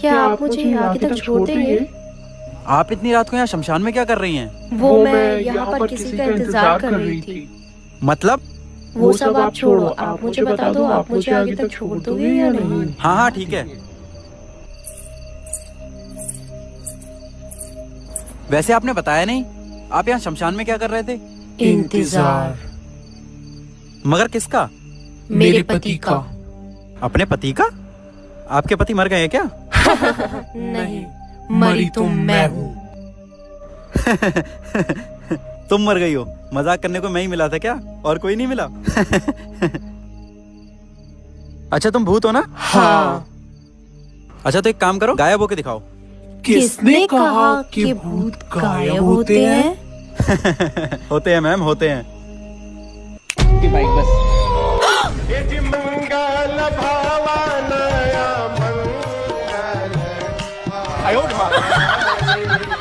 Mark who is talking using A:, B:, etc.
A: क्या आप मुझे यहाँ आके तक छोड़ देंगे?
B: आप इतनी रात को यहाँ शमशान में क्या कर रही हैं?
A: वो मैं यहाँ पर किसी का इंतजार कर रही थी।
B: मतलब?
A: वो सब आप छोड़ो, आप मुझे बता दो, आप मुझे आगे तक छोड़ दोगे या नहीं?
B: हाँ हाँ ठीक है। वैसे आपने बताया नहीं, आप यहाँ शमशान में क्या कर रहे थे?
A: इंतजार।
B: मगर किसका?
A: मेरे पति का।
B: अपने पति का? आपके पति मर गए हैं क्या?
A: नहीं, मरी तो मैं हूँ।
B: तुम मर गई हो? मजाक करने को मैं ही मिला था क्या, और कोई नहीं मिला? अच्छा तुम भूत हो ना?
A: हाँ।
B: अच्छा तो एक काम करो, गायब होके दिखाओ।
A: किसने कहा कि भूत गायब होते हैं?
B: होते हैं मैम, होते हैं।
C: बाइक बस।
D: मंगल